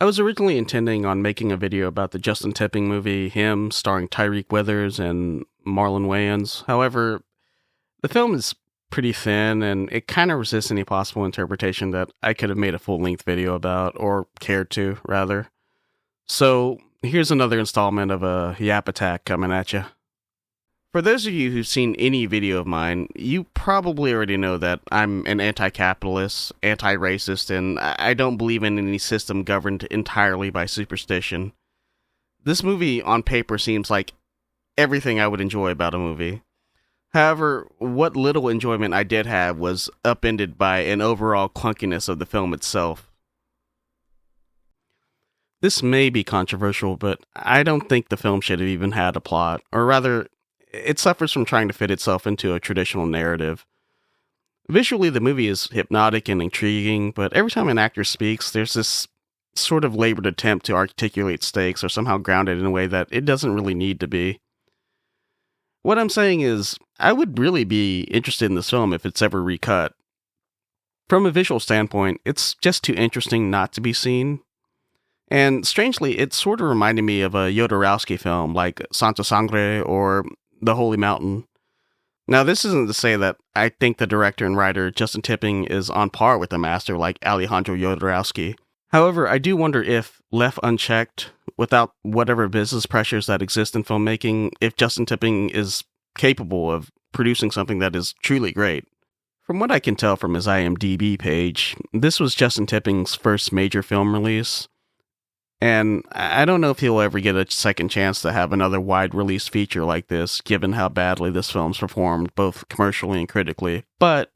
I was originally intending on making a video about the Justin Tipping movie, Him, starring Tyreek Withers and Marlon Wayans. However, the film is pretty thin, and it kind of resists any possible interpretation that I could have made a full-length video about, or cared to, rather. So, here's another installment of a Yapattack coming at you. For those of you who've seen any video of mine, you probably already know that I'm an anti-capitalist, anti-racist, and I don't believe in any system governed entirely by superstition. This movie, on paper, seems like everything I would enjoy about a movie. However, what little enjoyment I did have was upended by an overall clunkiness of the film itself. This may be controversial, but I don't think the film should have even had a plot, or rather, it suffers from trying to fit itself into a traditional narrative. Visually, the movie is hypnotic and intriguing, but every time an actor speaks, there's this sort of labored attempt to articulate stakes or somehow ground it in a way that it doesn't really need to be. What I'm saying is, I would really be interested in this film if it's ever recut. From a visual standpoint, it's just too interesting not to be seen. And strangely, it sort of reminded me of a Jodorowsky film like Santa Sangre or The Holy Mountain. Now, this isn't to say that I think the director and writer Justin Tipping is on par with a master like Alejandro Jodorowsky. However, I do wonder if, left unchecked, without whatever business pressures that exist in filmmaking, if Justin Tipping is capable of producing something that is truly great. From what I can tell from his IMDb page, this was Justin Tipping's first major film release. And I don't know if he'll ever get a second chance to have another wide-release feature like this, given how badly this film's performed, both commercially and critically. But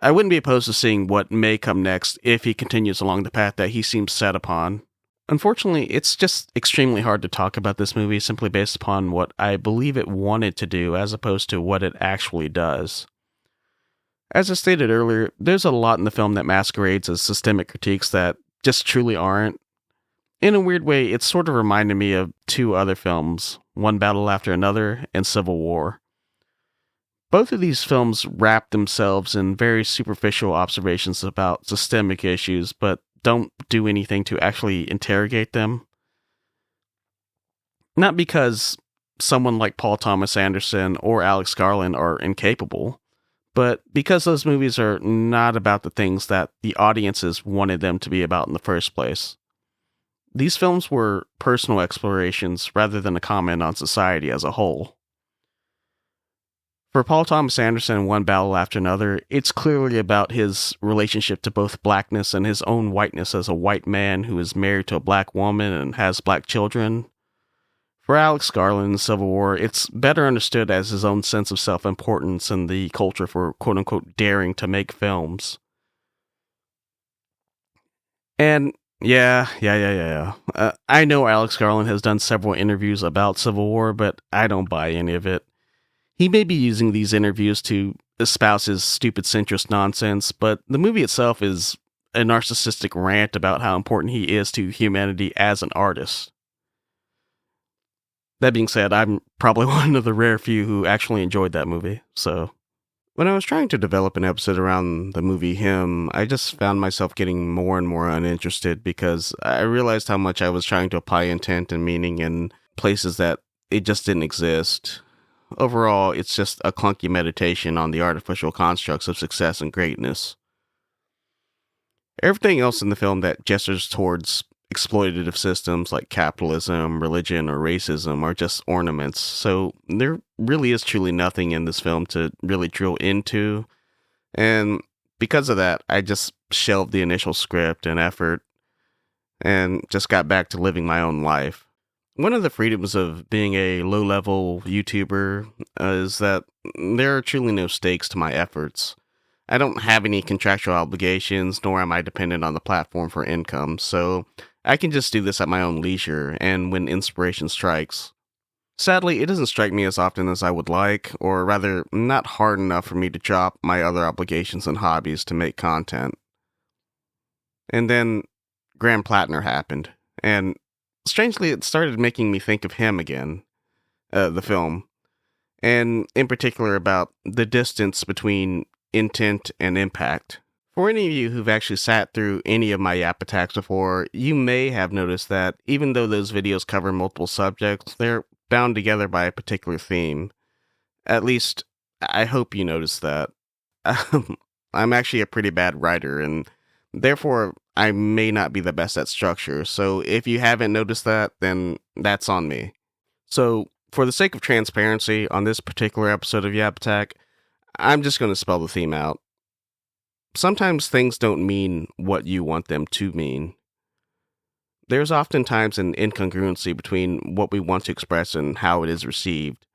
I wouldn't be opposed to seeing what may come next if he continues along the path that he seems set upon. Unfortunately, it's just extremely hard to talk about this movie simply based upon what I believe it wanted to do as opposed to what it actually does. As I stated earlier, there's a lot in the film that masquerades as systemic critiques that just truly aren't. In a weird way, it sort of reminded me of two other films, One Battle After Another and Civil War. Both of these films wrap themselves in very superficial observations about systemic issues, but don't do anything to actually interrogate them. Not because someone like Paul Thomas Anderson or Alex Garland are incapable, but because those movies are not about the things that the audiences wanted them to be about in the first place. These films were personal explorations rather than a comment on society as a whole. For Paul Thomas Anderson in One Battle After Another, it's clearly about his relationship to both blackness and his own whiteness as a white man who is married to a black woman and has black children. For Alex Garland in Civil War, it's better understood as his own sense of self-importance and the culture for quote-unquote daring to make films. And Yeah. I know Alex Garland has done several interviews about Civil War, but I don't buy any of it. He may be using these interviews to espouse his stupid centrist nonsense, but the movie itself is a narcissistic rant about how important he is to humanity as an artist. That being said, I'm probably one of the rare few who actually enjoyed that movie, so... When I was trying to develop an episode around the movie Him, I just found myself getting more and more uninterested because I realized how much I was trying to apply intent and meaning in places that it just didn't exist. Overall, it's just a clunky meditation on the artificial constructs of success and greatness. Everything else in the film that gestures towards exploitative systems like capitalism, religion, or racism are just ornaments, so there really is truly nothing in this film to really drill into, and because of that, I just shelved the initial script and effort, and just got back to living my own life. One of the freedoms of being a low-level YouTuber is that there are truly no stakes to my efforts. I don't have any contractual obligations, nor am I dependent on the platform for income, so I can just do this at my own leisure, and when inspiration strikes. Sadly, it doesn't strike me as often as I would like, or rather, not hard enough for me to drop my other obligations and hobbies to make content. And then, Graham Platner happened, and strangely, it started making me think of him again, the film, and in particular about the distance between intent and impact. For any of you who've actually sat through any of my Yapattacks before, you may have noticed that even though those videos cover multiple subjects, they're bound together by a particular theme. At least, I hope you noticed that. I'm actually a pretty bad writer, and therefore, I may not be the best at structure, so if you haven't noticed that, then that's on me. So, for the sake of transparency, on this particular episode of Yapattack, I'm just going to spell the theme out. Sometimes things don't mean what you want them to mean. There's oftentimes an incongruency between what we want to express and how it is received.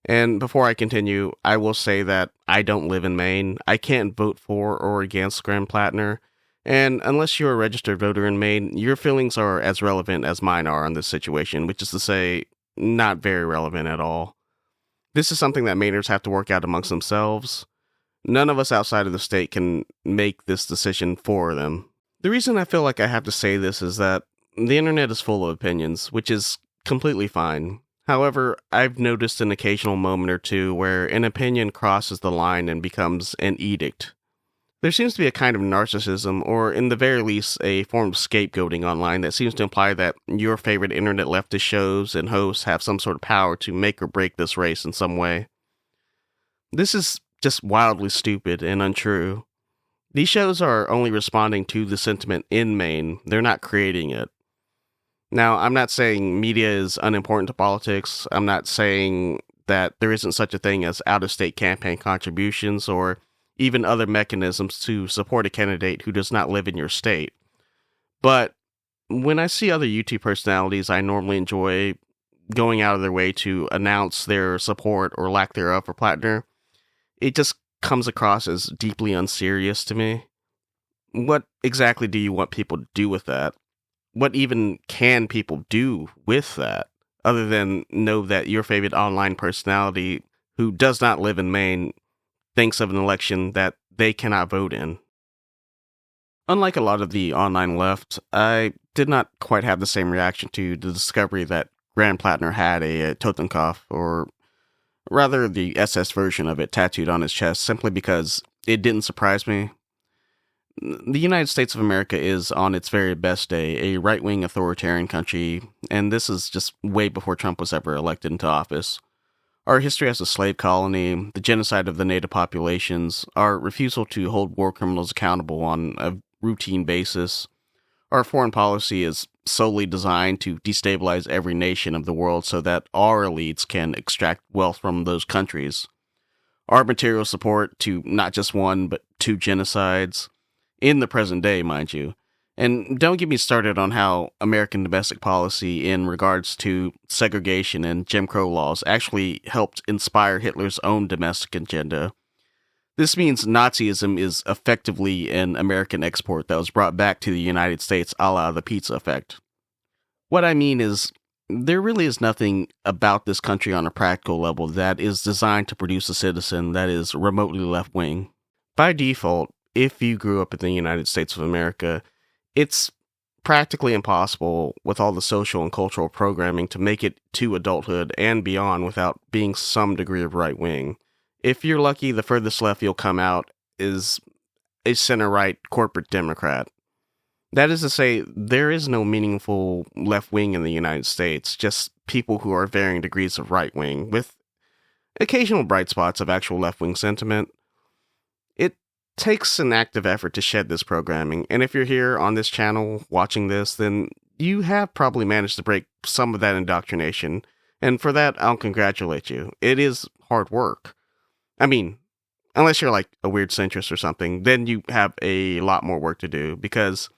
And before I continue, I will say that I don't live in Maine. I can't vote for or against Graham Platner. And unless you're a registered voter in Maine, your feelings are as relevant as mine are on this situation, which is to say, not very relevant at all. This is something that Mainers have to work out amongst themselves. None of us outside of the state can make this decision for them. The reason I feel like I have to say this is that the internet is full of opinions, which is completely fine. However, I've noticed an occasional moment or two where an opinion crosses the line and becomes an edict. There seems to be a kind of narcissism, or in the very least, a form of scapegoating online that seems to imply that your favorite internet leftist shows and hosts have some sort of power to make or break this race in some way. This is just wildly stupid and untrue. These shows are only responding to the sentiment in Maine. They're not creating it. Now, I'm not saying media is unimportant to politics. I'm not saying that there isn't such a thing as out-of-state campaign contributions or even other mechanisms to support a candidate who does not live in your state. But when I see other YouTube personalities I normally enjoy going out of their way to announce their support or lack thereof for Platner, it just comes across as deeply unserious to me. What exactly do you want people to do with that? What even can people do with that, other than know that your favorite online personality who does not live in Maine thinks of an election that they cannot vote in? Unlike a lot of the online left, I did not quite have the same reaction to the discovery that Graham Platner had a Totenkopf, or rather the SS version of it, tattooed on his chest, simply because it didn't surprise me. The United States of America is, on its very best day, a right-wing authoritarian country, and this is just way before Trump was ever elected into office. Our history as a slave colony, the genocide of the native populations, our refusal to hold war criminals accountable on a routine basis, our foreign policy is solely designed to destabilize every nation of the world so that our elites can extract wealth from those countries. Our material support to not just one, but two genocides, in the present day, mind you. And don't get me started on how American domestic policy in regards to segregation and Jim Crow laws actually helped inspire Hitler's own domestic agenda. This means Nazism is effectively an American export that was brought back to the United States a la the pizza effect. What I mean is, there really is nothing about this country on a practical level that is designed to produce a citizen that is remotely left-wing. By default, if you grew up in the United States of America, it's practically impossible with all the social and cultural programming to make it to adulthood and beyond without being some degree of right-wing. If you're lucky, the furthest left you'll come out is a center-right corporate Democrat. That is to say, there is no meaningful left-wing in the United States, just people who are varying degrees of right-wing, with occasional bright spots of actual left-wing sentiment. It takes an active effort to shed this programming, and if you're here on this channel watching this, then you have probably managed to break some of that indoctrination, and for that, I'll congratulate you. It is hard work. I mean, unless you're like a weird centrist or something, then you have a lot more work to do, because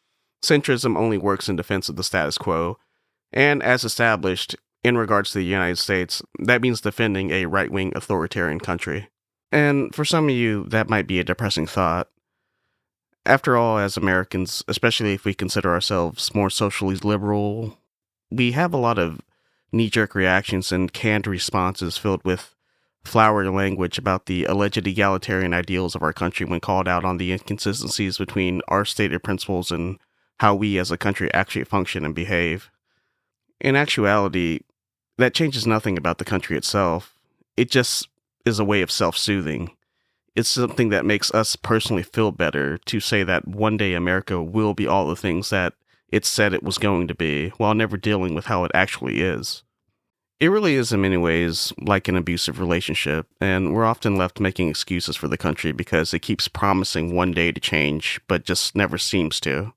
centrism only works in defense of the status quo, and as established, in regards to the United States, that means defending a right-wing authoritarian country. And for some of you, that might be a depressing thought. After all, as Americans, especially if we consider ourselves more socially liberal, we have a lot of knee-jerk reactions and canned responses filled with flowery language about the alleged egalitarian ideals of our country when called out on the inconsistencies between our stated principles and how we as a country actually function and behave. In actuality, that changes nothing about the country itself. It just is a way of self-soothing. It's something that makes us personally feel better to say that one day America will be all the things that it said it was going to be, while never dealing with how it actually is. It really is, in many ways, like an abusive relationship, and we're often left making excuses for the country because it keeps promising one day to change, but just never seems to.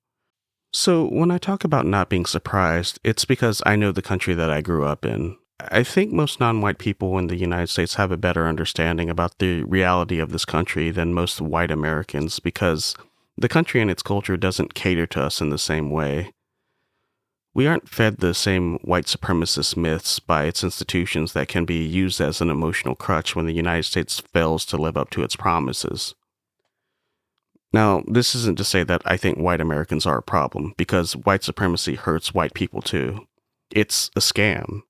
So, when I talk about not being surprised, it's because I know the country that I grew up in. I think most non white people in the United States have a better understanding about the reality of this country than most white Americans because the country and its culture doesn't cater to us in the same way. We aren't fed the same white supremacist myths by its institutions that can be used as an emotional crutch when the United States fails to live up to its promises. Now, this isn't to say that I think white Americans are a problem, because white supremacy hurts white people too. It's a scam.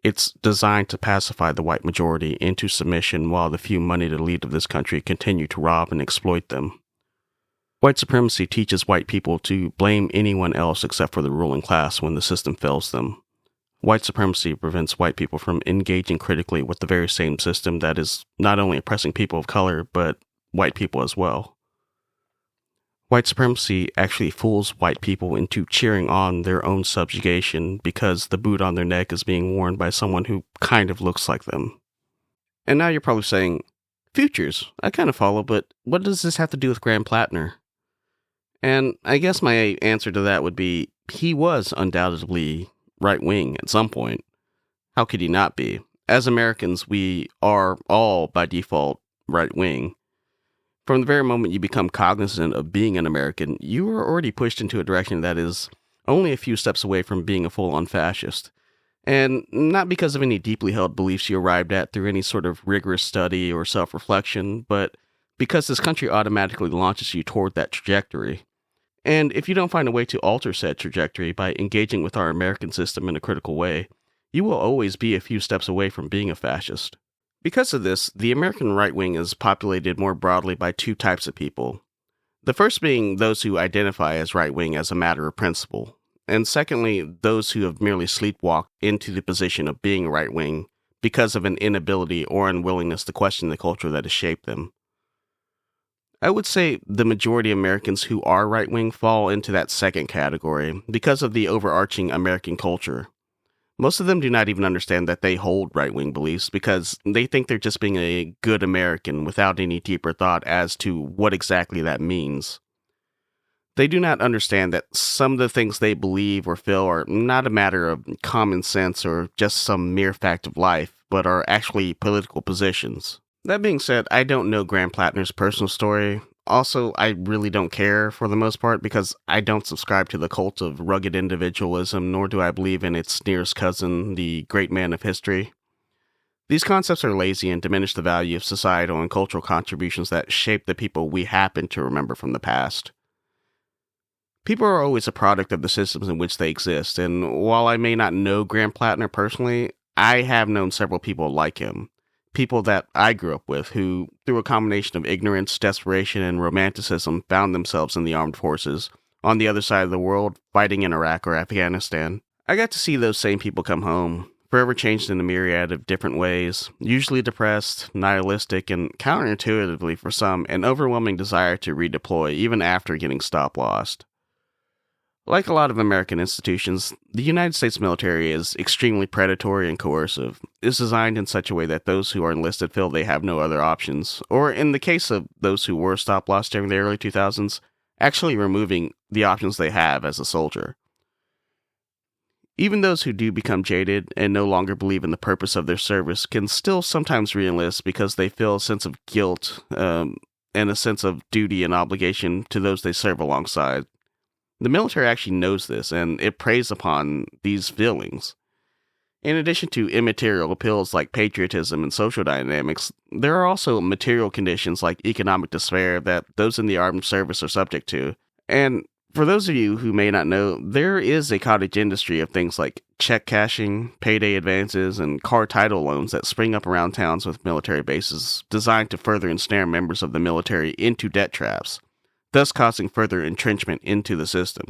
It's designed to pacify the white majority into submission while the few moneyed elite of this country continue to rob and exploit them. White supremacy teaches white people to blame anyone else except for the ruling class when the system fails them. White supremacy prevents white people from engaging critically with the very same system that is not only oppressing people of color, but white people as well. White supremacy actually fools white people into cheering on their own subjugation because the boot on their neck is being worn by someone who kind of looks like them. And now you're probably saying, Futures, I kind of follow, but what does this have to do with Graham Platner? And I guess my answer to that would be, he was undoubtedly right-wing at some point. How could he not be? As Americans, we are all, by default, right-wing. From the very moment you become cognizant of being an American, you are already pushed into a direction that is only a few steps away from being a full-on fascist. And not because of any deeply held beliefs you arrived at through any sort of rigorous study or self-reflection, but because this country automatically launches you toward that trajectory. And if you don't find a way to alter said trajectory by engaging with our American system in a critical way, you will always be a few steps away from being a fascist. Because of this, the American right wing is populated more broadly by two types of people. The first being those who identify as right wing as a matter of principle, and secondly, those who have merely sleepwalked into the position of being right wing because of an inability or unwillingness to question the culture that has shaped them. I would say the majority of Americans who are right wing fall into that second category because of the overarching American culture. Most of them do not even understand that they hold right-wing beliefs because they think they're just being a good American without any deeper thought as to what exactly that means. They do not understand that some of the things they believe or feel are not a matter of common sense or just some mere fact of life, but are actually political positions. That being said, I don't know Graham Platner's personal story. Also, I really don't care for the most part because I don't subscribe to the cult of rugged individualism, nor do I believe in its nearest cousin, the great man of history. These concepts are lazy and diminish the value of societal and cultural contributions that shape the people we happen to remember from the past. People are always a product of the systems in which they exist, and while I may not know Graham Platner personally, I have known several people like him. People that I grew up with who, through a combination of ignorance, desperation, and romanticism, found themselves in the armed forces on the other side of the world fighting in Iraq or Afghanistan. I got to see those same people come home, forever changed in a myriad of different ways, usually depressed, nihilistic, and counterintuitively for some, an overwhelming desire to redeploy even after getting stop-lost. Like a lot of American institutions, the United States military is extremely predatory and coercive. It's designed in such a way that those who are enlisted feel they have no other options, or in the case of those who were stop-lost during the early 2000s, actually removing the options they have as a soldier. Even those who do become jaded and no longer believe in the purpose of their service can still sometimes re-enlist because they feel a sense of guilt and a sense of duty and obligation to those they serve alongside. The military actually knows this, and it preys upon these feelings. In addition to immaterial appeals like patriotism and social dynamics, there are also material conditions like economic despair that those in the armed service are subject to. And for those of you who may not know, there is a cottage industry of things like check cashing, payday advances, and car title loans that spring up around towns with military bases designed to further ensnare members of the military into debt traps, thus causing further entrenchment into the system.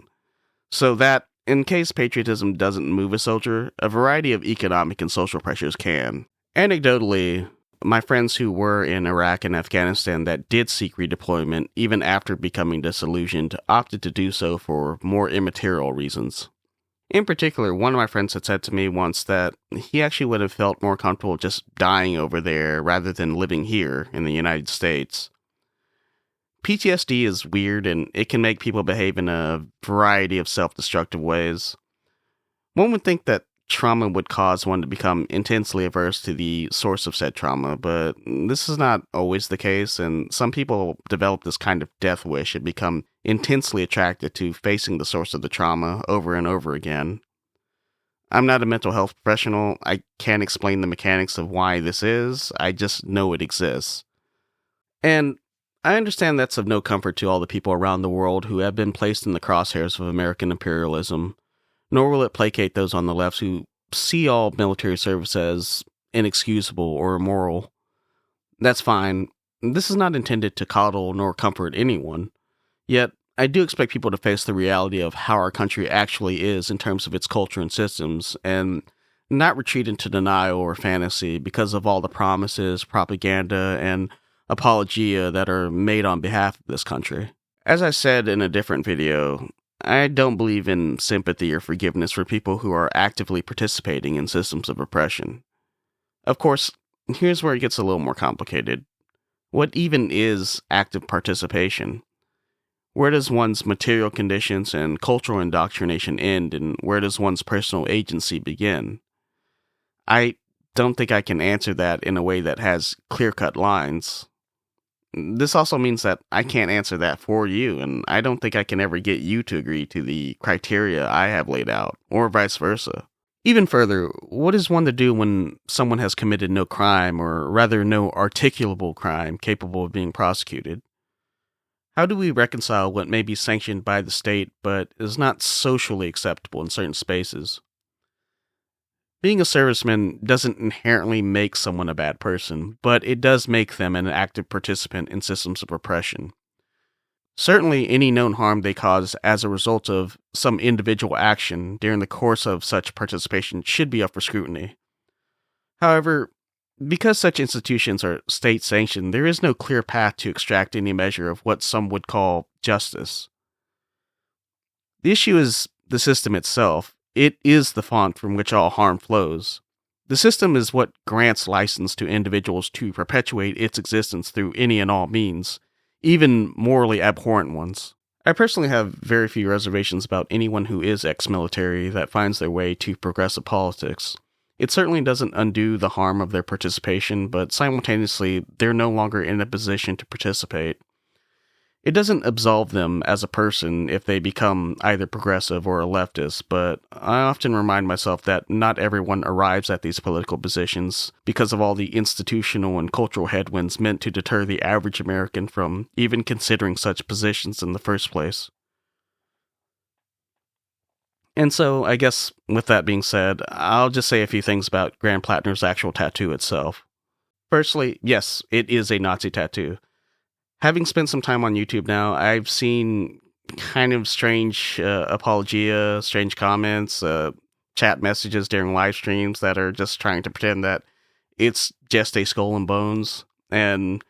So that, in case patriotism doesn't move a soldier, a variety of economic and social pressures can. Anecdotally, my friends who were in Iraq and Afghanistan that did seek redeployment, even after becoming disillusioned, opted to do so for more immaterial reasons. In particular, one of my friends had said to me once that he actually would have felt more comfortable just dying over there rather than living here in the United States. PTSD is weird and it can make people behave in a variety of self-destructive ways. One would think that trauma would cause one to become intensely averse to the source of said trauma, but this is not always the case, and some people develop this kind of death wish and become intensely attracted to facing the source of the trauma over and over again. I'm not a mental health professional. I can't explain the mechanics of why this is. I just know it exists. And I understand that's of no comfort to all the people around the world who have been placed in the crosshairs of American imperialism, nor will it placate those on the left who see all military service as inexcusable or immoral. That's fine. This is not intended to coddle nor comfort anyone. Yet, I do expect people to face the reality of how our country actually is in terms of its culture and systems, and not retreat into denial or fantasy because of all the promises, propaganda, and apologia that are made on behalf of this country. As I said in a different video, I don't believe in sympathy or forgiveness for people who are actively participating in systems of oppression. Of course, here's where it gets a little more complicated. What even is active participation? Where does one's material conditions and cultural indoctrination end, and where does one's personal agency begin? I don't think I can answer that in a way that has clear-cut lines. This also means that I can't answer that for you, and I don't think I can ever get you to agree to the criteria I have laid out, or vice versa. Even further, what is one to do when someone has committed no crime, or rather no articulable crime capable of being prosecuted? How do we reconcile what may be sanctioned by the state but is not socially acceptable in certain spaces? Being a serviceman doesn't inherently make someone a bad person, but it does make them an active participant in systems of oppression. Certainly, any known harm they cause as a result of some individual action during the course of such participation should be up for scrutiny. However, because such institutions are state-sanctioned, there is no clear path to extract any measure of what some would call justice. The issue is the system itself. It is the font from which all harm flows. The system is what grants license to individuals to perpetuate its existence through any and all means, even morally abhorrent ones. I personally have very few reservations about anyone who is ex-military that finds their way to progressive politics. It certainly doesn't undo the harm of their participation, but simultaneously, they're no longer in a position to participate. It doesn't absolve them as a person if they become either progressive or a leftist, but I often remind myself that not everyone arrives at these political positions because of all the institutional and cultural headwinds meant to deter the average American from even considering such positions in the first place. And so, I guess, with that being said, I'll just say a few things about Graham Platner's actual tattoo itself. Firstly, yes, it is a Nazi tattoo. Having spent some time on YouTube now, I've seen kind of strange apologia, strange comments, chat messages during live streams that are just trying to pretend that it's just a skull and bones, and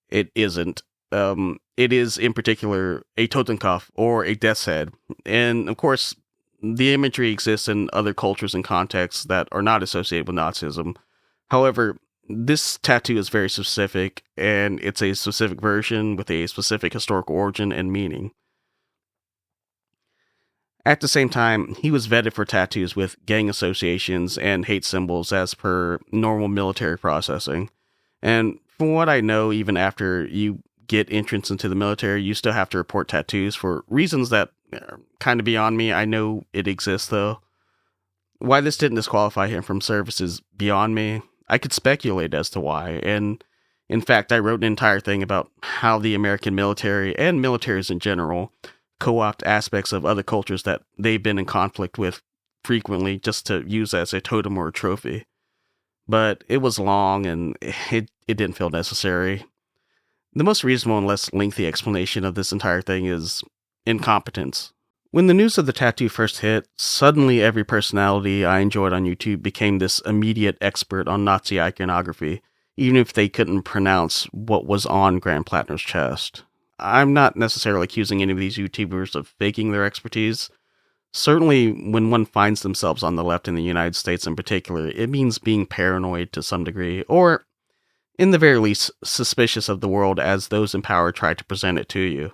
it isn't. It is, in particular, a Totenkopf, or a death's head. And, of course, the imagery exists in other cultures and contexts that are not associated with Nazism. However, this tattoo is very specific, and it's a specific version with a specific historical origin and meaning. At the same time, he was vetted for tattoos with gang associations and hate symbols as per normal military processing. And from what I know, even after you get entrance into the military, you still have to report tattoos for reasons that are kind of beyond me. I know it exists, though. Why this didn't disqualify him from service is beyond me. I could speculate as to why, and in fact, I wrote an entire thing about how the American military, and militaries in general, co-opt aspects of other cultures that they've been in conflict with frequently just to use as a totem or a trophy. But it was long, and it didn't feel necessary. The most reasonable and less lengthy explanation of this entire thing is incompetence. When the news of the tattoo first hit, suddenly every personality I enjoyed on YouTube became this immediate expert on Nazi iconography, even if they couldn't pronounce what was on Graham Platner's chest. I'm not necessarily accusing any of these YouTubers of faking their expertise. Certainly, when one finds themselves on the left in the United States in particular, it means being paranoid to some degree, or, in the very least, suspicious of the world as those in power try to present it to you.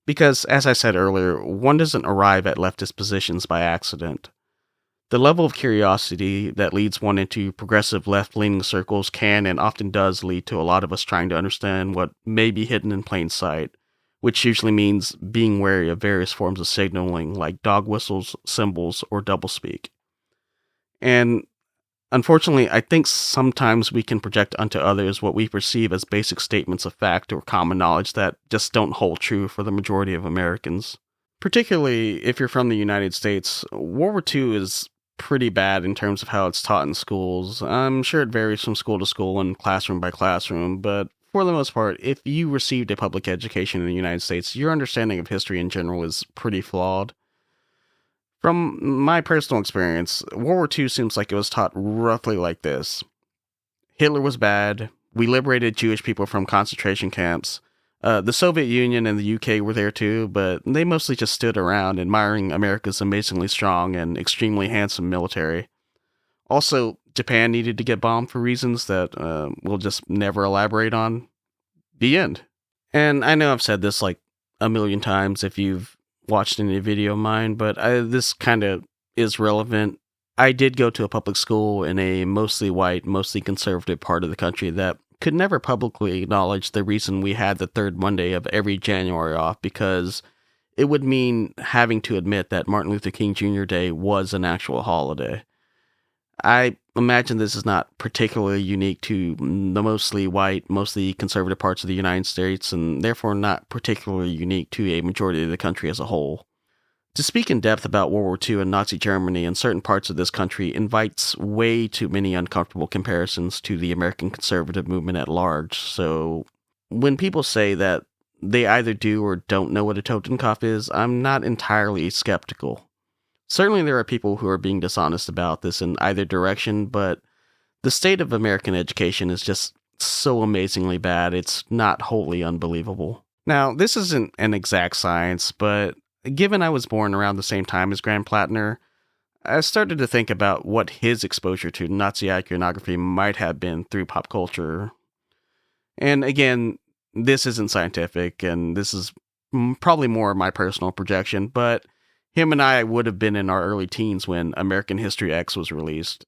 Because, as I said earlier, one doesn't arrive at leftist positions by accident. The level of curiosity that leads one into progressive left-leaning circles can and often does lead to a lot of us trying to understand what may be hidden in plain sight, which usually means being wary of various forms of signaling like dog whistles, symbols, or doublespeak. And unfortunately, I think sometimes we can project onto others what we perceive as basic statements of fact or common knowledge that just don't hold true for the majority of Americans. Particularly if you're from the United States, World War II is pretty bad in terms of how it's taught in schools. I'm sure it varies from school to school and classroom by classroom, but for the most part, if you received a public education in the United States, your understanding of history in general is pretty flawed. From my personal experience, World War II seems like it was taught roughly like this. Hitler was bad. We liberated Jewish people from concentration camps. The Soviet Union and the UK were there too, but they mostly just stood around admiring America's amazingly strong and extremely handsome military. Also, Japan needed to get bombed for reasons that we'll just never elaborate on. The end. And I know I've said this like a million times if you've watched any video of mine, but this kind of is relevant. I did go to a public school in a mostly white, mostly conservative part of the country that could never publicly acknowledge the reason we had the third Monday of every January off, because it would mean having to admit that Martin Luther King Jr. Day was an actual holiday. I imagine this is not particularly unique to the mostly white, mostly conservative parts of the United States, and therefore not particularly unique to a majority of the country as a whole. To speak in depth about World War II and Nazi Germany in certain parts of this country invites way too many uncomfortable comparisons to the American conservative movement at large, so when people say that they either do or don't know what a Totenkopf is, I'm not entirely skeptical. Certainly there are people who are being dishonest about this in either direction, but the state of American education is just so amazingly bad, it's not wholly unbelievable. Now, this isn't an exact science, but given I was born around the same time as Graham Platner, I started to think about what his exposure to Nazi iconography might have been through pop culture. And again, this isn't scientific, and this is probably more of my personal projection, but him and I would have been in our early teens when American History X was released.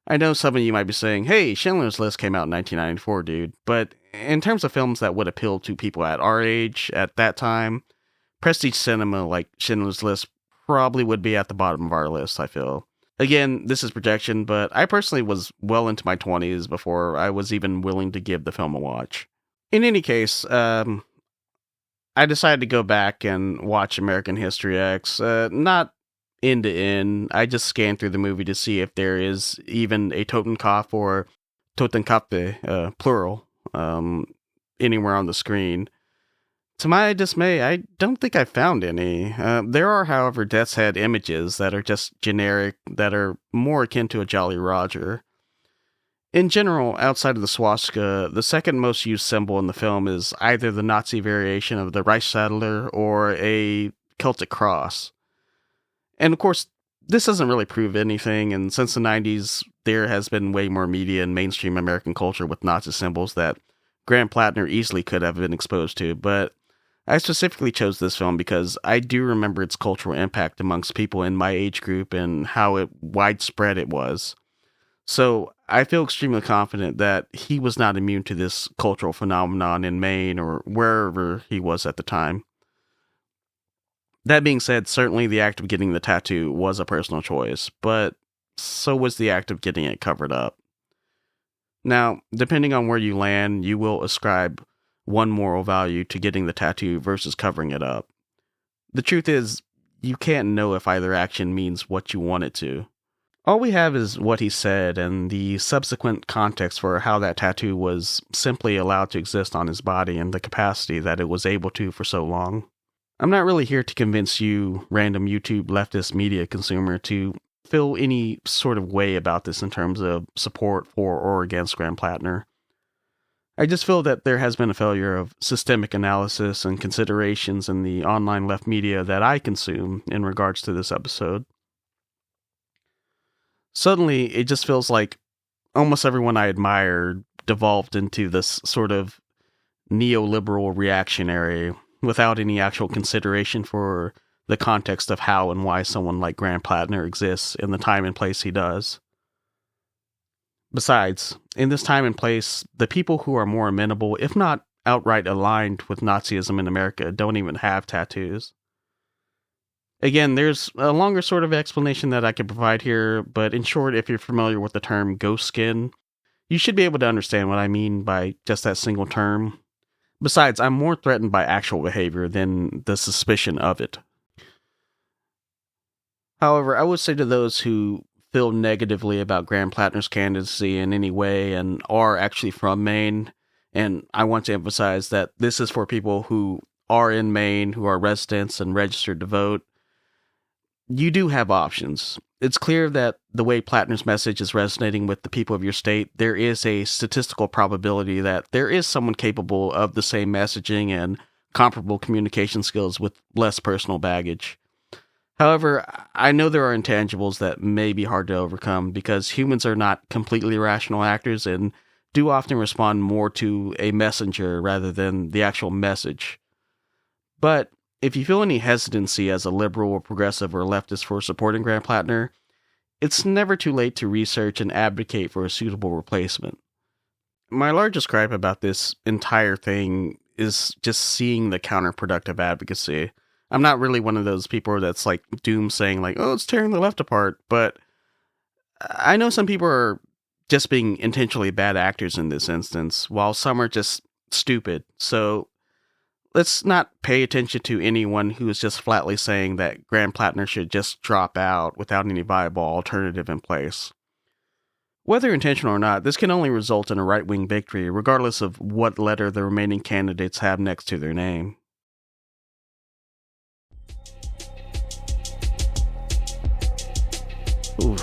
I know some of you might be saying, hey, Schindler's List came out in 1994, dude, but in terms of films that would appeal to people at our age at that time, prestige cinema like Schindler's List probably would be at the bottom of our list, I feel. Again, this is projection, but I personally was well into my 20s before I was even willing to give the film a watch. In any case, I decided to go back and watch American History X, not end to end. I just scanned through the movie to see if there is even a Totenkopf or Totenkopf, plural, anywhere on the screen. To my dismay, I don't think I found any. There are, however, Death's Head images that are just generic, that are more akin to a Jolly Roger. In general, outside of the swastika, the second most used symbol in the film is either the Nazi variation of the Reichsadler or a Celtic cross. And of course, this doesn't really prove anything, and since the 90s, there has been way more media and mainstream American culture with Nazi symbols that Graham Platner easily could have been exposed to, but I specifically chose this film because I do remember its cultural impact amongst people in my age group and how widespread it was. So I feel extremely confident that he was not immune to this cultural phenomenon in Maine or wherever he was at the time. That being said, certainly the act of getting the tattoo was a personal choice, but so was the act of getting it covered up. Now, depending on where you land, you will ascribe one moral value to getting the tattoo versus covering it up. The truth is, you can't know if either action means what you want it to. All we have is what he said and the subsequent context for how that tattoo was simply allowed to exist on his body and the capacity that it was able to for so long. I'm not really here to convince you, random YouTube leftist media consumer, to feel any sort of way about this in terms of support for or against Graham Platner. I just feel that there has been a failure of systemic analysis and considerations in the online left media that I consume in regards to this episode. Suddenly, it just feels like almost everyone I admire devolved into this sort of neoliberal reactionary without any actual consideration for the context of how and why someone like Graham Platner exists in the time and place he does. Besides, in this time and place, the people who are more amenable, if not outright aligned with Nazism in America, don't even have tattoos. Again, there's a longer sort of explanation that I could provide here, but in short, if you're familiar with the term ghost skin, you should be able to understand what I mean by just that single term. Besides, I'm more threatened by actual behavior than the suspicion of it. However, I would say to those who feel negatively about Graham Platner's candidacy in any way and are actually from Maine, and I want to emphasize that this is for people who are in Maine, who are residents and registered to vote, you do have options. It's clear that the way Platner's message is resonating with the people of your state, there is a statistical probability that there is someone capable of the same messaging and comparable communication skills with less personal baggage. However, I know there are intangibles that may be hard to overcome because humans are not completely rational actors and do often respond more to a messenger rather than the actual message. But if you feel any hesitancy as a liberal or progressive or leftist for supporting Graham Platner, it's never too late to research and advocate for a suitable replacement. My largest gripe about this entire thing is just seeing the counterproductive advocacy. I'm not really one of those people that's like doom saying like, oh, it's tearing the left apart, but I know some people are just being intentionally bad actors in this instance, while some are just stupid. So let's not pay attention to anyone who is just flatly saying that Graham Platner should just drop out without any viable alternative in place. Whether intentional or not, this can only result in a right-wing victory, regardless of what letter the remaining candidates have next to their name. Ooh,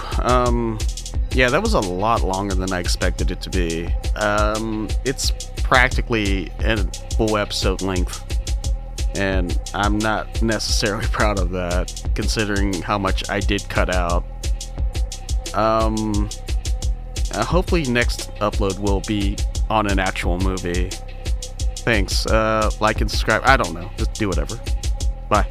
yeah, that was a lot longer than I expected it to be. It's practically a full episode length, and I'm not necessarily proud of that, considering how much I did cut out. Hopefully next upload will be on an actual movie. Thanks, like and subscribe, I don't know, just do whatever. Bye.